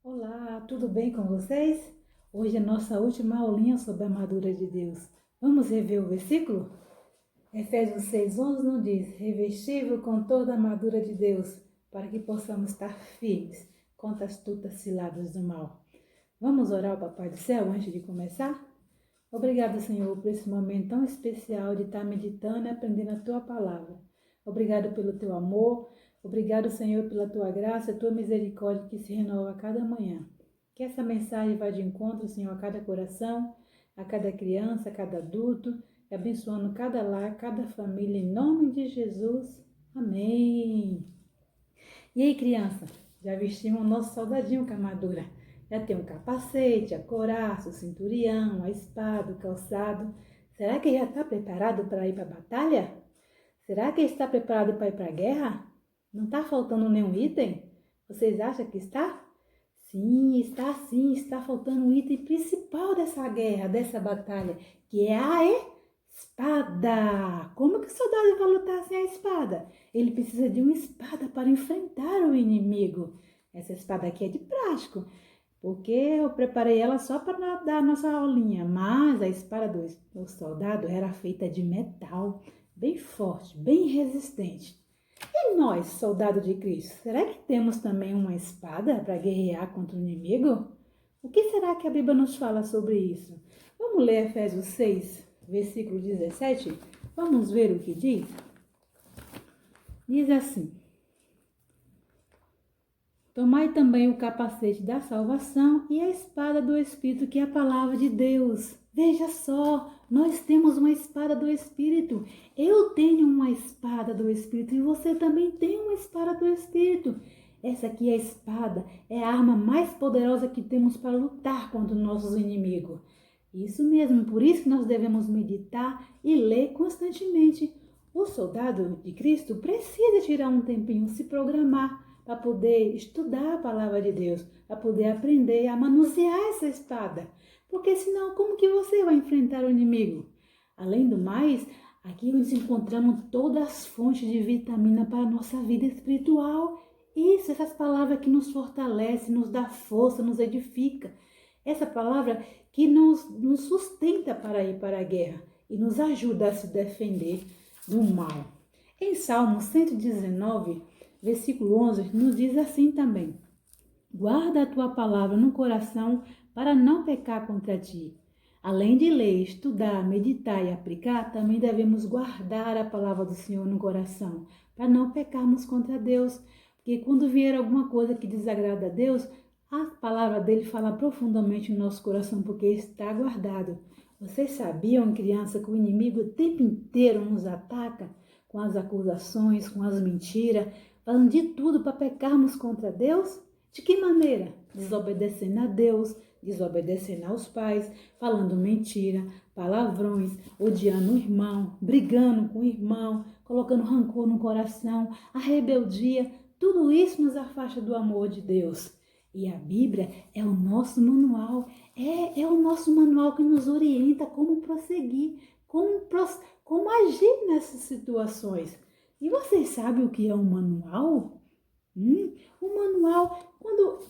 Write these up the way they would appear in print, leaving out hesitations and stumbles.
Olá, tudo bem com vocês? Hoje é nossa última aulinha sobre a armadura de Deus. Vamos rever o versículo? Efésios 6:11 nos diz: revestível com toda a armadura de Deus, para que possamos estar firmes contra as astutas ciladas do mal. Vamos orar ao Papai do Céu antes de começar? Obrigado, Senhor, por esse momento tão especial de estar meditando e aprendendo a Tua palavra. Obrigado pelo Teu amor. Obrigado, Senhor, pela Tua graça e Tua misericórdia que se renova a cada manhã. Que essa mensagem vá de encontro, Senhor, a cada coração, a cada criança, a cada adulto, abençoando cada lar, cada família, em nome de Jesus. Amém. E aí, criança, já vestimos o nosso soldadinho com a armadura? Já tem o capacete, a couraça, o cinturião, a espada, o calçado. Será que já está preparado para ir para a batalha? Será que está preparado para ir para a guerra? Não está faltando nenhum item? Vocês acham que está? Sim, está faltando um item principal dessa guerra, dessa batalha, que é a espada. Como que o soldado vai lutar sem a espada? Ele precisa de uma espada para enfrentar o inimigo. Essa espada aqui é de plástico, porque eu preparei ela só para dar a nossa aulinha, mas a espada do soldado era feita de metal, bem forte, bem resistente. E nós, soldados de Cristo, será que temos também uma espada para guerrear contra o inimigo? O que será que a Bíblia nos fala sobre isso? Vamos ler Efésios 6, versículo 17? Vamos ver o que diz? Diz assim: tomai também o capacete da salvação e a espada do Espírito, que é a palavra de Deus. Veja só, nós temos uma espada do Espírito. Eu tenho uma espada do Espírito e você também tem uma espada do Espírito. Essa aqui é a espada, é a arma mais poderosa que temos para lutar contra os nossos inimigos. Isso mesmo, por isso que nós devemos meditar e ler constantemente. O soldado de Cristo precisa tirar um tempinho, se programar, para poder estudar a palavra de Deus, para poder aprender a manusear essa espada. Porque senão, como que você vai enfrentar o inimigo? Além do mais, aqui nós encontramos todas as fontes de vitamina para a nossa vida espiritual. Isso, essas palavras que nos fortalecem, nos dá força, nos edifica. Essa palavra que nos sustenta para ir para a guerra e nos ajuda a se defender do mal. Em Salmo 119, versículo 11, nos diz assim também: guarda a tua palavra no coração para não pecar contra ti. Além de ler, estudar, meditar e aplicar, também devemos guardar a palavra do Senhor no coração, para não pecarmos contra Deus. Porque quando vier alguma coisa que desagrada a Deus, a palavra dele fala profundamente no nosso coração, porque está guardado. Vocês sabiam, criança, que o inimigo o tempo inteiro nos ataca com as acusações, com as mentiras, falando de tudo para pecarmos contra Deus? De que maneira? Desobedecendo a Deus, desobedecendo aos pais, falando mentira, palavrões, odiando o irmão, brigando com o irmão, colocando rancor no coração, a rebeldia. Tudo isso nos afasta do amor de Deus. E a Bíblia é o nosso manual, é o nosso manual que nos orienta como prosseguir, como agir nessas situações. E vocês sabem o que é um manual? Um manual,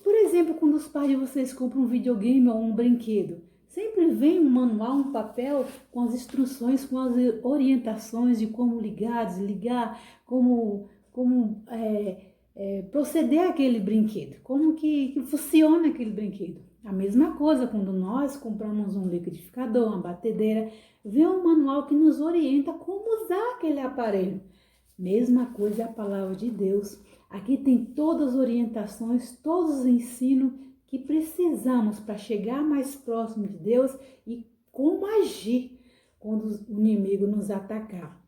por exemplo, quando os pais de vocês compram um videogame ou um brinquedo, sempre vem um manual, um papel com as instruções, com as orientações de como ligar, desligar, como proceder àquele brinquedo, como que funciona aquele brinquedo. A mesma coisa quando nós compramos um liquidificador, uma batedeira, vem um manual que nos orienta como usar aquele aparelho. Mesma coisa é a palavra de Deus. Aqui tem todas as orientações, todos os ensinos que precisamos para chegar mais próximo de Deus e como agir quando o inimigo nos atacar.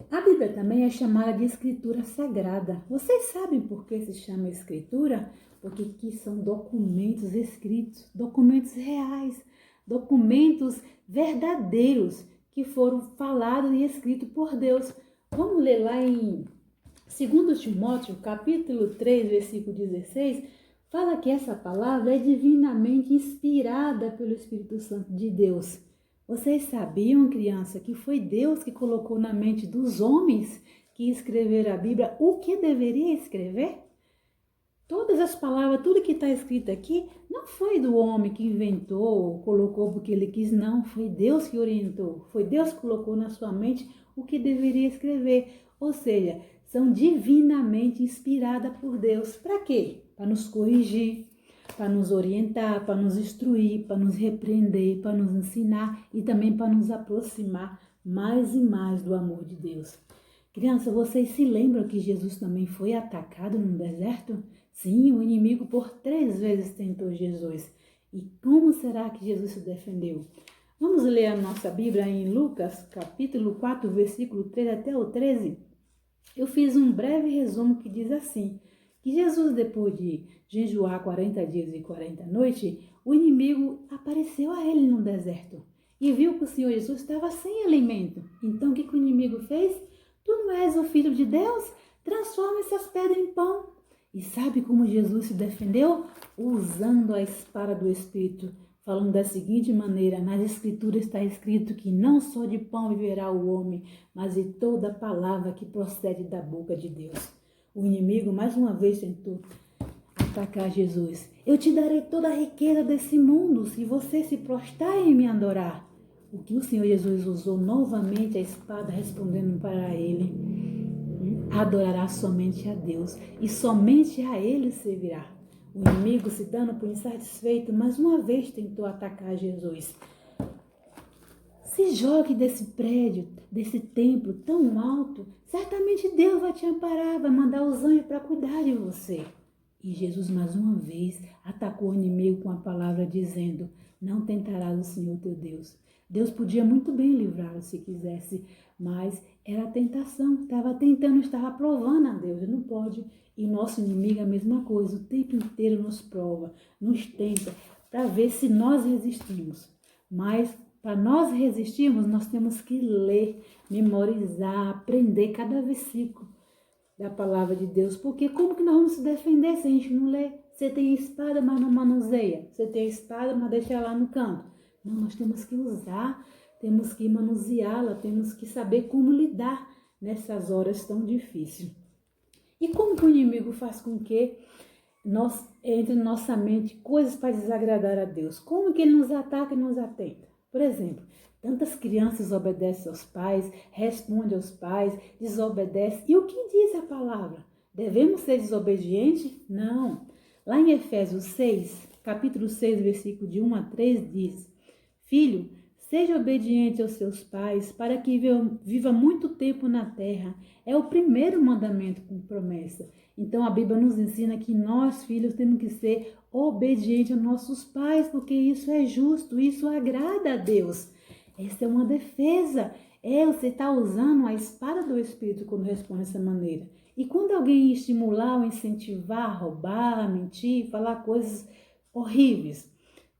A Bíblia também é chamada de Escritura Sagrada. Vocês sabem por que se chama Escritura? Porque aqui são documentos escritos, documentos reais, documentos verdadeiros que foram falados e escritos por Deus. Vamos ler lá em 2 Timóteo, capítulo 3, versículo 16, fala que essa palavra é divinamente inspirada pelo Espírito Santo de Deus. Vocês sabiam, criança, que foi Deus que colocou na mente dos homens que escreveram a Bíblia o que deveria escrever? Todas as palavras, tudo que está escrito aqui, não foi do homem que inventou, colocou porque ele quis, não. Foi Deus que orientou. Foi Deus que colocou na sua mente o que deveria escrever. Ou seja, são divinamente inspiradas por Deus. Para quê? Para nos corrigir, para nos orientar, para nos instruir, para nos repreender, para nos ensinar e também para nos aproximar mais e mais do amor de Deus. Criança, vocês se lembram que Jesus também foi atacado no deserto? Sim, o inimigo por 3 vezes tentou Jesus. E como será que Jesus se defendeu? Vamos ler a nossa Bíblia em Lucas, capítulo 4, versículo 3 até o 13. Eu fiz um breve resumo que diz assim, que Jesus, depois de jejuar 40 dias e 40 noites, o inimigo apareceu a ele no deserto e viu que o Senhor Jesus estava sem alimento. Então, o que o inimigo fez? Tu não és o Filho de Deus? Transforma essas pedras em pão. E sabe como Jesus se defendeu? Usando a espada do Espírito, falando da seguinte maneira: nas Escrituras está escrito que não só de pão viverá o homem, mas de toda palavra que procede da boca de Deus. O inimigo mais uma vez tentou atacar Jesus. Eu te darei toda a riqueza desse mundo se você se prostrar e me adorar. O que o Senhor Jesus usou novamente a espada, respondendo para ele: adorará somente a Deus e somente a Ele servirá. O inimigo, se dando por insatisfeito, mais uma vez tentou atacar Jesus. Se jogue desse prédio, desse templo tão alto, certamente Deus vai te amparar, vai mandar os anjos para cuidar de você. E Jesus mais uma vez atacou o inimigo com a palavra dizendo: não tentarás o Senhor teu Deus. Deus podia muito bem livrá-lo se quisesse, mas era a tentação, estava tentando, estava provando a Deus, ele não pode. E nosso inimigo é a mesma coisa, o tempo inteiro nos prova, nos tenta, para ver se nós resistimos. Mas para nós resistirmos, nós temos que ler, memorizar, aprender cada versículo da palavra de Deus, porque como que nós vamos se defender se a gente não lê? Você tem espada, mas não manuseia. Você tem espada, mas deixa lá no canto. Não, nós temos que usar, temos que manuseá-la, temos que saber como lidar nessas horas tão difíceis. E como que o inimigo faz com que entre nossa mente coisas para desagradar a Deus? Como que ele nos ataca e nos atenta? Por exemplo, tantas crianças obedecem aos pais, respondem aos pais, desobedecem. E o que diz a palavra? Devemos ser desobedientes? Não. Lá em Efésios 6, capítulo 6, versículo de 1 a 3, diz: Filho, seja obediente aos seus pais, para que viva muito tempo na terra. É o primeiro mandamento com promessa. Então a Bíblia nos ensina que nós, filhos, temos que ser obedientes aos nossos pais, porque isso é justo, isso agrada a Deus. Essa é uma defesa. Você está usando a espada do Espírito quando responde dessa maneira. E quando alguém estimular ou incentivar, roubar, mentir, falar coisas horríveis,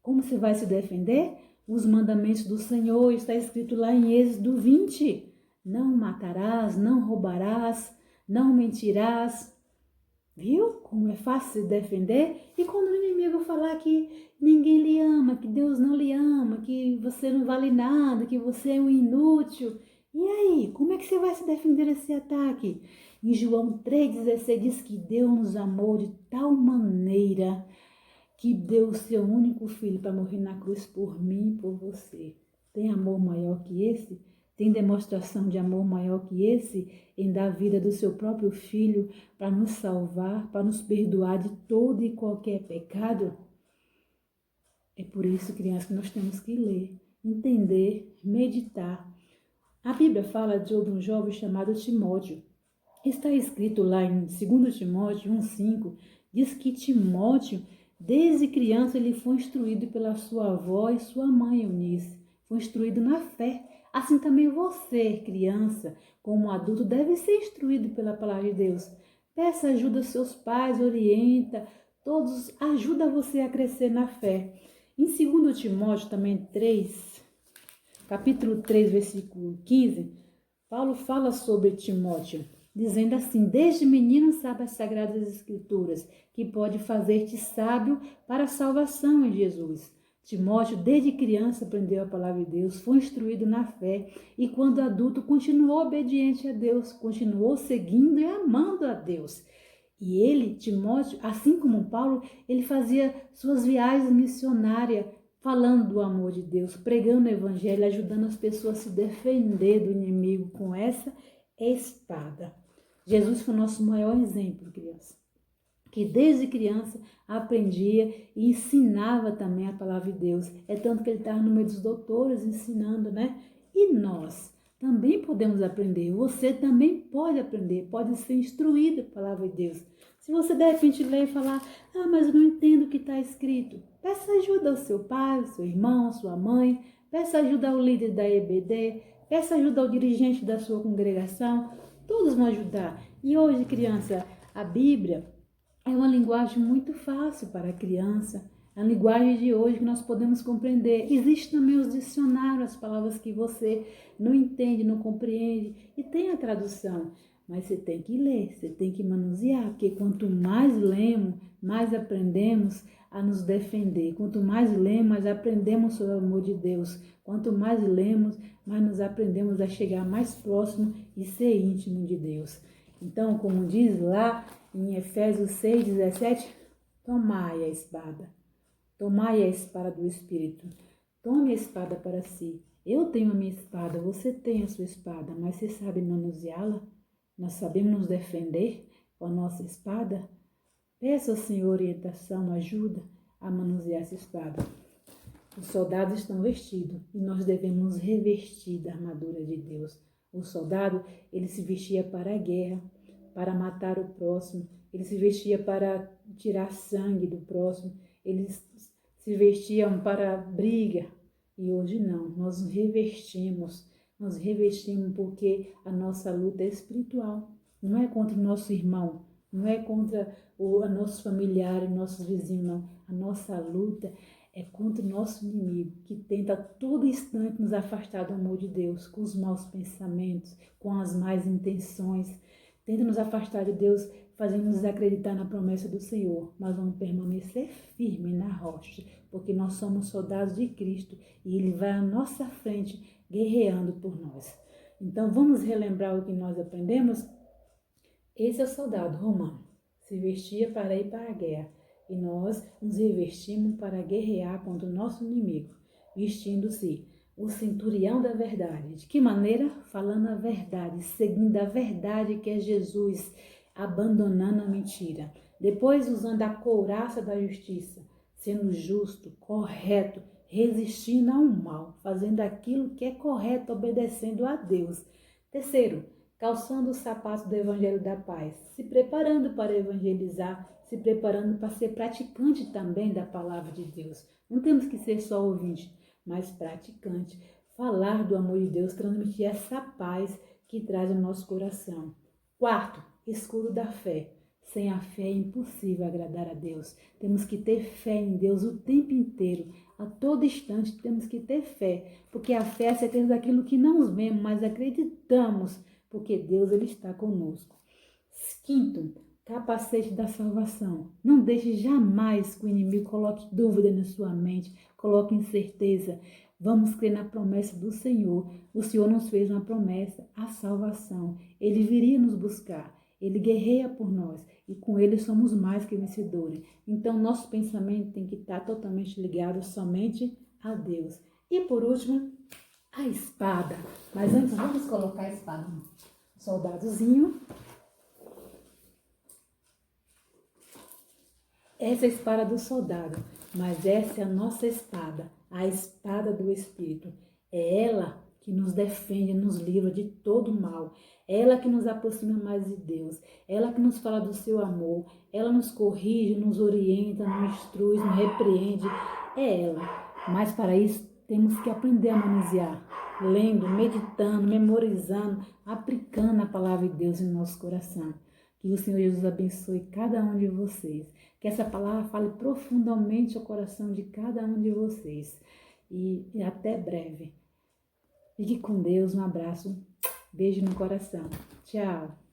como você vai se defender? Os mandamentos do Senhor, está escrito lá em Êxodo 20. Não matarás, não roubarás, não mentirás. Viu como é fácil se defender? E quando o inimigo falar que ninguém lhe ama, que Deus não lhe ama, que você não vale nada, que você é um inútil, e aí, como é que você vai se defender desse ataque? Em João 3,16 diz que Deus nos amou de tal maneira que deu o seu único filho para morrer na cruz por mim e por você. Tem amor maior que esse? Tem demonstração de amor maior que esse em dar a vida do seu próprio filho para nos salvar, para nos perdoar de todo e qualquer pecado? É por isso, crianças, que nós temos que ler, entender, meditar. A Bíblia fala de um jovem chamado Timóteo. Está escrito lá em 2 Timóteo 1,5, diz que Timóteo, desde criança, ele foi instruído pela sua avó e sua mãe Eunice. Foi instruído na fé. Assim também você, criança, como adulto, deve ser instruído pela palavra de Deus. Peça ajuda aos seus pais, orienta, todos ajuda você a crescer na fé. Em 2 Timóteo também 3, capítulo 3, versículo 15, Paulo fala sobre Timóteo, dizendo assim: desde menino sabe as sagradas escrituras, que pode fazer-te sábio para a salvação em Jesus. Timóteo, desde criança, aprendeu a palavra de Deus, foi instruído na fé e, quando adulto, continuou obediente a Deus, continuou seguindo e amando a Deus. E ele, Timóteo, assim como Paulo, ele fazia suas viagens missionárias, falando do amor de Deus, pregando o evangelho, ajudando as pessoas a se defender do inimigo com essa espada. Jesus foi o nosso maior exemplo, criança, que desde criança aprendia e ensinava também a palavra de Deus. É tanto que ele estava no meio dos doutores ensinando, né? E nós também podemos aprender. Você também pode aprender, pode ser instruído pela palavra de Deus. Se você de repente ler e falar, mas eu não entendo o que está escrito, peça ajuda ao seu pai, ao seu irmão, à sua mãe, peça ajuda ao líder da EBD, peça ajuda ao dirigente da sua congregação, todos vão ajudar. E hoje, criança, a Bíblia é uma linguagem muito fácil para a criança, a linguagem de hoje que nós podemos compreender. Existem também os dicionários, as palavras que você não entende, não compreende, e tem a tradução. Mas você tem que ler, você tem que manusear, porque quanto mais lemos, mais aprendemos a nos defender. Quanto mais lemos, mais aprendemos sobre o amor de Deus. Quanto mais lemos, mais nos aprendemos a chegar mais próximo e ser íntimo de Deus. Então, como diz lá em Efésios 6,17, tomai a espada do Espírito. Tome a espada para si. Eu tenho a minha espada, você tem a sua espada, mas você sabe manuseá-la? Nós sabemos nos defender com a nossa espada? Peça ao Senhor orientação, ajuda a manusear essa espada. Os soldados estão vestidos e nós devemos nos revestir da armadura de Deus. O soldado, ele se vestia para a guerra, para matar o próximo, ele se vestia para tirar sangue do próximo, eles se vestiam para a briga. E hoje não, nós nos revestimos porque a nossa luta é espiritual. Não é contra o nosso irmão, não é contra o nosso familiar, nossos vizinhos, não. A nossa luta é contra o nosso inimigo, que tenta a todo instante nos afastar do amor de Deus, com os maus pensamentos, com as más intenções. Tenta nos afastar de Deus, fazendo-nos acreditar na promessa do Senhor. Nós vamos permanecer firmes na rocha, porque nós somos soldados de Cristo e Ele vai à nossa frente, guerreando por nós. Então, vamos relembrar o que nós aprendemos? Esse é o soldado romano. Se vestia para ir para a guerra. E nós nos revestimos para guerrear contra o nosso inimigo, vestindo-se o centurião da verdade. De que maneira? Falando a verdade, seguindo a verdade que é Jesus, abandonando a mentira. Depois usando a couraça da justiça, sendo justo, correto, resistindo ao mal, fazendo aquilo que é correto, obedecendo a Deus. Terceiro, calçando os sapatos do Evangelho da Paz, se preparando para evangelizar, se preparando para ser praticante também da palavra de Deus. Não temos que ser só ouvinte, mas praticante. Falar do amor de Deus, transmitir essa paz que traz ao nosso coração. Quarto, escudo da fé. Sem a fé é impossível agradar a Deus. Temos que ter fé em Deus o tempo inteiro. A todo instante temos que ter fé, porque a fé é a certeza daquilo que não vemos, mas acreditamos, porque Deus ele está conosco. Quinto, capacete da salvação. Não deixe jamais que o inimigo coloque dúvida na sua mente, coloque incerteza. Vamos crer na promessa do Senhor. O Senhor nos fez uma promessa, a salvação. Ele viria nos buscar. Ele guerreia por nós e com ele somos mais que vencedores. Então, nosso pensamento tem que estar totalmente ligado somente a Deus. E por último, a espada. Mas antes, vamos colocar a espada no soldadozinho. Essa é a espada do soldado, mas essa é a nossa espada, a espada do Espírito. É ela que nos defende, nos livra de todo mal. É ela que nos aproxima mais de Deus. É ela que nos fala do seu amor. Ela nos corrige, nos orienta, nos instrui, nos repreende. É ela. Mas para isso temos que aprender a manusear, lendo, meditando, memorizando, aplicando a palavra de Deus em nosso coração. Que o Senhor Jesus abençoe cada um de vocês. Que essa palavra fale profundamente ao coração de cada um de vocês. E até breve. Fique com Deus. Um abraço. Beijo no coração. Tchau.